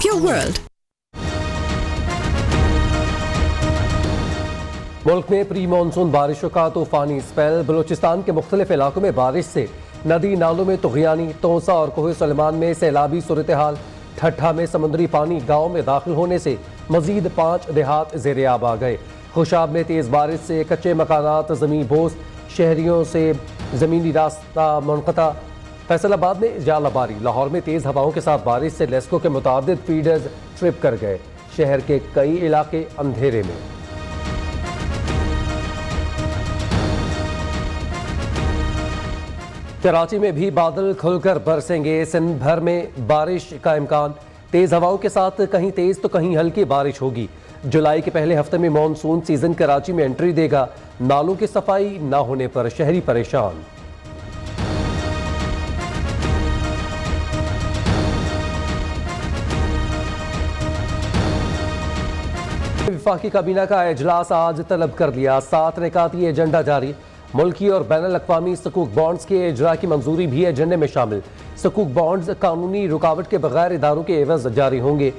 Develop your world. मुल्क में pre monsoon बारिशों का तूफानी स्पेल। बलूचिस्तान के मुख्तलिफ इलाकों में बारिश से नदी नालों में तुग़यानी, तोसा और कोह सलेमान में सैलाबी सूरत हाल। ठट्ठा में समुद्री पानी गाँव में दाखिल होने से मजीद 5 देहात ज़ेर-ए-आब आ गए। खुशाब में तेज़ बारिश से कच्चे मकानात ज़मीन बोस, शहरियों से ज़मीनी रास्ता मुनक़ता। फैसलाबाद में जालाबारी, लाहौर में तेज़ हवाओं के साथ बारिश से लेस्को के मुतादिद फीडर्स ट्रिप कर गए। शहर के कई इलाके अंधेरे में। कराची में भी बादल खुलकर बरसेंगे। सिंध भर में बारिश का इम्कान। तेज हवाओं के साथ कहीं तेज तो कहीं हल्की बारिश होगी। जुलाई के पहले हफ्ते में मॉनसून सीजन कराची में एंट्री देगा। नालों की सफाई न होने पर शहरी परेशान। वफाकी काबीना का इजलास आज तलब कर लिया। 7 निकाती एजेंडा जारी। मुल्की और बैनुल अक़वामी सकूक बॉन्ड्स के इजरा की मंजूरी भी एजेंडे में शामिल। सकूक बॉन्ड्स कानूनी रुकावट के बगैर इदारों के एवज जारी होंगे।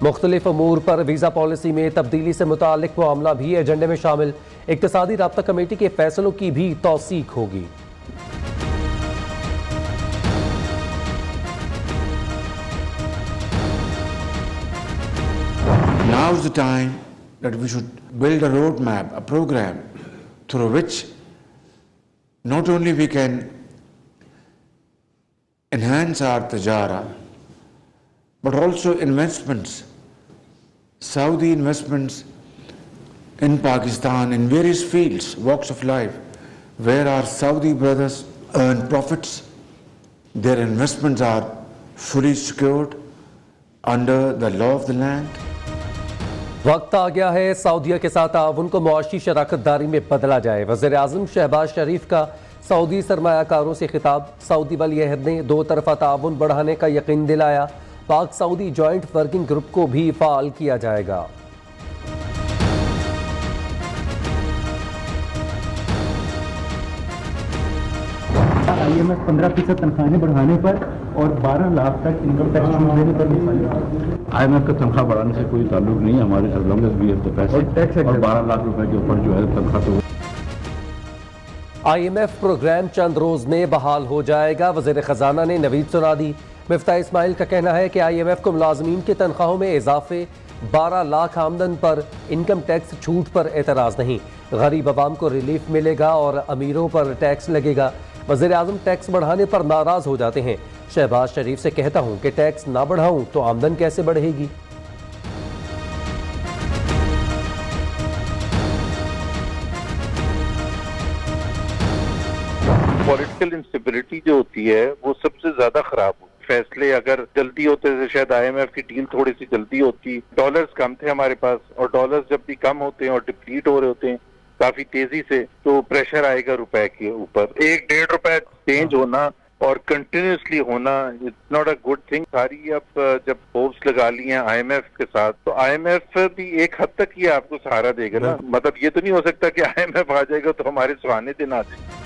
मुख्तलिफ अमूर पर वीज़ा पॉलिसी में तब्दीली से मुताल्लिक मामला भी एजेंडे में शामिल। इक़्तिसादी राब्ता कमेटी के फैसलों की भी तौसीक होगी। Now is the time that we should build a roadmap, a program through which not only we can enhance our tajara, but also investments, Saudi investments in Pakistan in various fields, walks of life, where our Saudi brothers earn profits. Their investments are fully secured under the law of the land. वक्त आ गया है सऊदीया के साथ ताउन को मुआशी शराकतदारी में बदला जाए। वज़ीर आज़म शहबाज शरीफ का सऊदी सरमायाकारों से खिताब। सऊदी वली-ए-अहद ने 2 तरफ़ा ताउन बढ़ाने का यकीन दिलाया। पाक सऊदी जॉइंट वर्किंग ग्रुप को भी फ़ाल किया जाएगा। IMF 15% तनख्वाहें बढ़ाने पर और 12 लाख तक इनकम टैक्स छूट देने पर IMF का तनख्वाह बढ़ाने से कोई ताल्लुक नहीं है हमारे। as long as we have the पैसे और 12 लाख रुपए के ऊपर जो है तनख्वाह तो IMF प्रोग्राम चंद रोज में बहाल हो जाएगा। वज़ीर खजाना ने नवीद सुना दी। मिफ्ता इस्माइल का कहना है कि IMF को मुलाजमीन की तनख्वाहों में इजाफे, 12 लाख आमदन पर इनकम टैक्स छूट पर एतराज़ नहीं। गरीब आवाम को रिलीफ मिलेगा और अमीरों पर टैक्स लगेगा। वज़ीर आज़म टैक्स बढ़ाने पर नाराज हो जाते हैं। शहबाज शरीफ से कहता हूं कि टैक्स ना बढ़ाऊं तो आमदन कैसे बढ़ेगी। पॉलिटिकल इंस्टेबिलिटी जो होती है वो सबसे ज्यादा खराब होती है। फैसले अगर जल्दी होते थे, शायद IMF की डील थोड़ी सी जल्दी होती। डॉलर्स कम थे हमारे पास, और डॉलर्स जब भी कम होते हैं और डिप्लीट हो रहे होते हैं काफी तेजी से, तो प्रेशर आएगा रुपए के ऊपर। 1-1.5 रुपए चेंज होना और कंटिन्यूसली होना, it's not a good thing. सारी अब जब होप्स लगा ली हैं IMF के साथ, तो IMF भी एक हद तक ही आपको सहारा देगा ना। मतलब ये तो नहीं हो सकता कि IMF आ जाएगा तो हमारे सुहाने दिन आ जाएंगे।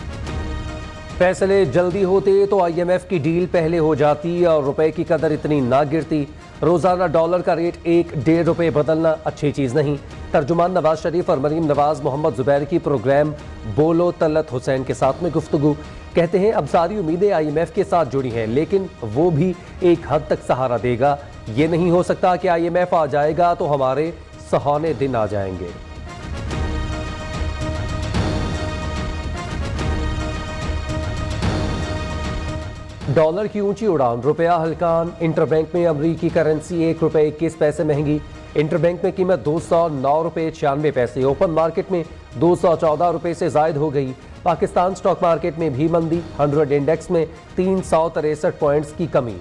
फैसले जल्दी होते तो IMF की डील पहले हो जाती और रुपए की कदर इतनी ना गिरती। रोजाना डॉलर का रेट 1-1.5 रुपए बदलना अच्छी चीज नहीं। तर्जुमान नवाज शरीफ और मरीम नवाज मोहम्मद जुबैर की प्रोग्राम बोलो तलत हुसैन के साथ में गुफ्तगू। कहते हैं अब सारी उम्मीदें IMF के साथ जुड़ी हैं, लेकिन वो भी एक हद तक सहारा देगा। ये नहीं हो सकता कि IMF आ जाएगा तो हमारे सुहाने दिन आ जाएंगे। डॉलर की ऊंची उड़ान, रुपया हल्कान। इंटरबैंक में अमरीकी करेंसी 1 रुपये 21 पैसे महंगी। इंटरबैंक में कीमत 209 रुपये 96 पैसे। ओपन मार्केट में 214 रुपये से जायद हो गई। पाकिस्तान स्टॉक मार्केट में भी मंदी। 100 इंडेक्स में 363 पॉइंट्स की कमी।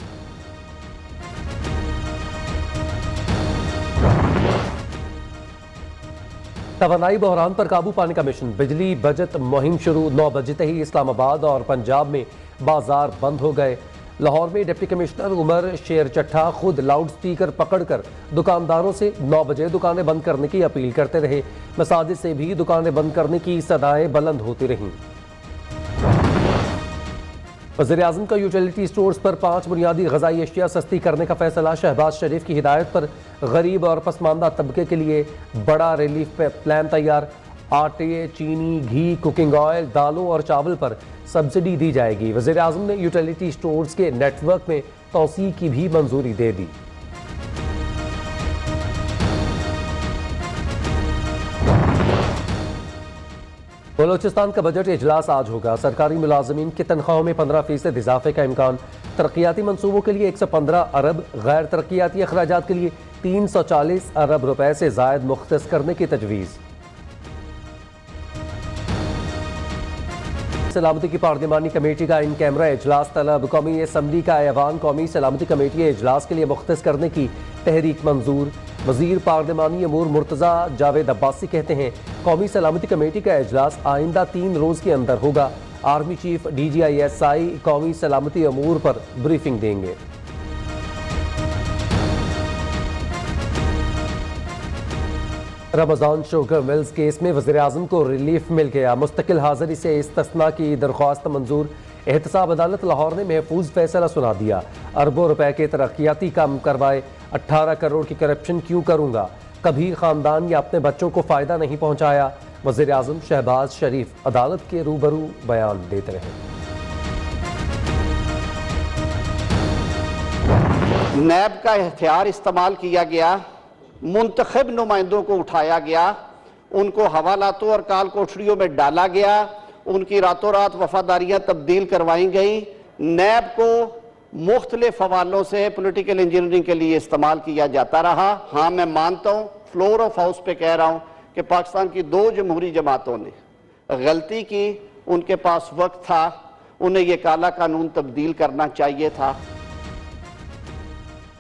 तवानाई बहरान पर काबू पाने का मिशन। बिजली बचत मुहिम शुरू। 9 बजे ही इस्लामाबाद और पंजाब में बाजार बंद हो गए। लाहौर में डिप्टी कमिश्नर उमर शेर चट्ठा खुद लाउड स्पीकर पकड़कर दुकानदारों से 9 बजे दुकानें बंद करने की अपील करते रहे। मसाजिद से भी दुकानें बंद करने की सदाएं बुलंद होती रहीं। वज़ीर-ए-आज़म का यूटिलिटी स्टोर्स पर 5 बुनियादी ग़िज़ाई अशिया सस्ती करने का फैसला। शहबाज शरीफ की हिदायत पर गरीब और पसमानदा तबके के लिए बड़ा रिलीफ प्लान तैयार। आटे, चीनी, घी, कुकिंग ऑयल, दालों और चावल पर सब्सिडी दी जाएगी। वज़ीर-ए-आज़म ने यूटिलिटी स्टोर्स के नेटवर्क में तौसीअ की भी मंजूरी दे दी। बलोचिस्तान का बजट इजलास आज होगा। सरकारी मुलाजमीन की तनख्वाहों में 15% इजाफे का इम्कान। तरक्याती मंसूबों के लिए 115 अरब, गैर तरक्याती अखराजात के लिए 340 अरब रुपए से जायद मुख्तस करने की तजवीज़। सलामती की पार्लिमानी कमेटी का इन कैमरा इजलास तलब। कौमी असम्बली का ऐवान कौमी सलामती कमेटी इजलास के लिए मुख्तस करने की तहरीक मंजूर। वजीर पार्लिमानी अमूर मुर्तज़ा जावेद अब्बासी कहते हैं कौमी सलामती कमेटी का इजलास आइंदा 3 रोज़ के अंदर होगा। आर्मी चीफ DGISI कौमी सलामती अमूर पर ब्रीफिंग देंगे। रमज़ान शुगर मिल्स केस में वज़ीर-ए-आज़म को रिलीफ मिल गया। मुस्तकिल हाज़िरी से इस्तिस्ना की दरख्वास्त मंजूर। एहतसाब अदालत लाहौर ने महफूज फैसला सुना दिया। अरबों रुपए के तरक्याती काम करवाए। 18 करोड़ की करप्शन क्यों करूंगा, कभी खानदान या अपने बच्चों को फ़ायदा नहीं पहुंचाया। वज़ीर-ए-आज़म शहबाज शरीफ अदालत के रूबरू बयान देते रहे। नैब का हथियार इस्तेमाल किया गया, मुंतखब नुमाइंदों को उठाया गया, उनको हवालातों और काल कोठरियों में डाला गया, उनकी रातों रात वफादारियां तब्दील करवाई गई। नैब को मुख्तलिफ हवालों से पॉलिटिकल इंजीनियरिंग के लिए इस्तेमाल किया जाता रहा। हाँ, मैं मानता हूँ, फ्लोर ऑफ हाउस पे कह रहा हूँ कि पाकिस्तान की 2 जमहूरी जमातों ने गलती की। उनके पास वक्त था, उन्हें यह काला कानून तब्दील करना चाहिए था।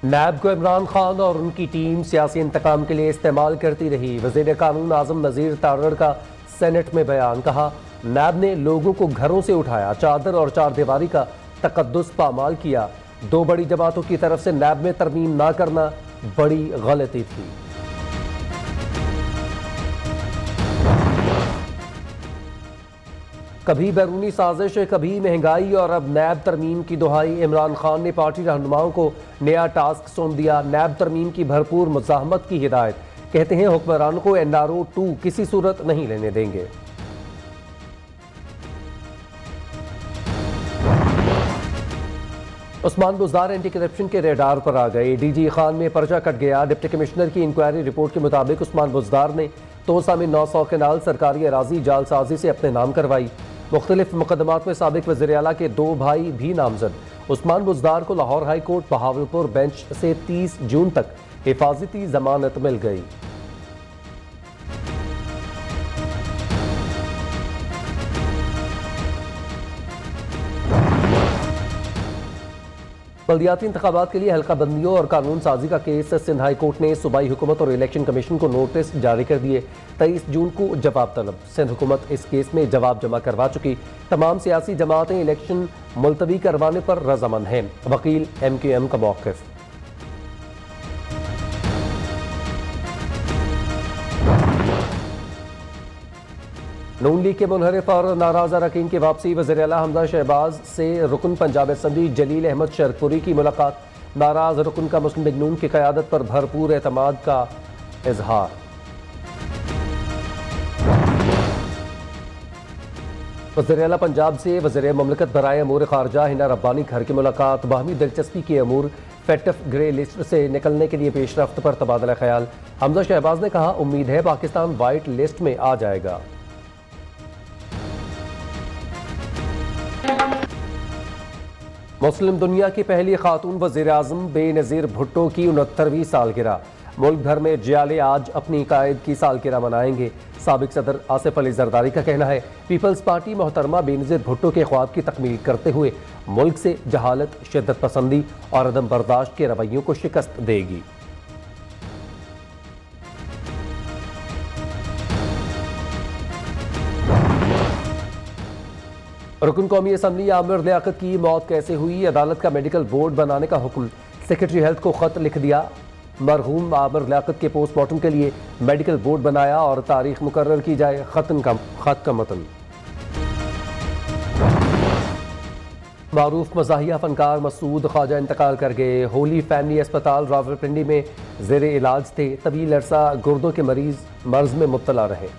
नैब को इमरान खान और उनकी टीम सियासी इंतकाम के लिए इस्तेमाल करती रही। वज़ीर कानून आज़म नज़ीर तारड़ का सेनेट में बयान। कहा नैब ने लोगों को घरों से उठाया, चादर और चारदीवारी का तकद्दुस पामाल किया। 2 बड़ी जमातों की तरफ से नैब में तरमीम ना करना बड़ी गलती थी। कभी बैरूनी साजिश, कभी महंगाई और अब नैब तरमीम की दुहाई। इमरान खान ने पार्टी रहनुमाओं को नया टास्क सौंप दिया। नैब तरमीम की भरपूर मुज़ाहमत की हिदायत। कहते हैं हुक्मरानों को NRO 2 किसी सूरत नहीं लेने देंगे। उस्मान बुज़दार एंटी करप्शन के रेडार पर आ गए। DG खान में पर्चा कट गया। डिप्टी कमिश्नर की इंक्वायरी रिपोर्ट के मुताबिक उस्मान बुज़दार ने तोसा में 900 कनाल सरकारी अराजी जालसाजी से अपने नाम करवाई। मुख्तलिफ मुकदमात में साबिक वज़ीर आला के 2 भाई भी नामजद। उस्मान बुज़दार को Lahore high court Bahawalpur bench से 30 जून तक हिफाजती जमानत मिल गई। बल्दियाती इंतखाबात के लिए हल्का बंदियों और कानून साजी का केस सिंध हाई कोर्ट ने सूबाई हुकूमत और इलेक्शन कमीशन को नोटिस जारी कर दिए। 23 जून को जवाब तलब। सिंध हुकूमत इस केस में जवाब जमा करवा चुकी। तमाम सियासी जमातें इलेक्शन मुलतवी करवाने पर रजामंद हैं। वकील MQM का मौक़िफ़। नून लीग के मुनहरिफ और नाराज अरकान की वापसी। वज़ीर आला हमजा शहबाज से रुकन पंजाब असम्बली जलील अहमद शरकपुरी की मुलाकात। नाराज रुकन का मुस्लिम लीग नून की क़यादत पर भरपूर एतमाद का इजहार। वज़ीर आला पंजाब से वज़ीर ममलकत बराए अमूर खारजा हिना रब्बानी घर की मुलाकात। बाहमी दिलचस्पी के अमूर फेटफ ग्रे लिस्ट से निकलने के लिए पेशरफ्त पर तबादला ख्याल। हमजा शहबाज ने कहा उम्मीद है पाकिस्तान वाइट लिस्ट में आ जाएगा। मुस्लिम दुनिया की पहली खातून वज़ीर आज़म बेनज़ीर भुट्टो की 69वीं सालगिरह। मुल्क भर में जियाले आज अपनी कायद की सालगिरह मनाएंगे। साबिक सदर आसिफ अली जरदारी का कहना है पीपल्स पार्टी मोहतरमा बेनज़ीर भुट्टो के ख्वाब की तकमील करते हुए मुल्क से जहालत, शिद्दत पसंदी और अदम बर्दाश्त के रवैयों को शिकस्त देगी। रुकन कौमी असम्बली आमिर लियाकत की मौत कैसे हुई, अदालत का मेडिकल बोर्ड बनाने का हुक्म। सेक्रेटरी हेल्थ को खत लिख दिया। मरहूम आमिर लियाकत के पोस्टमार्टम के लिए मेडिकल बोर्ड बनाया और तारीख मुकर्रर की जाए। खत का मतन। मारूफ मज़ाहिया फनकार मसूद ख्वाजा इंतकाल कर गए। होली फैमिली अस्पताल रावलपिंडी में ज़ेर इलाज थे। तवील अरसा गुर्दों के मरीज मर्ज में मुब्तला रहे।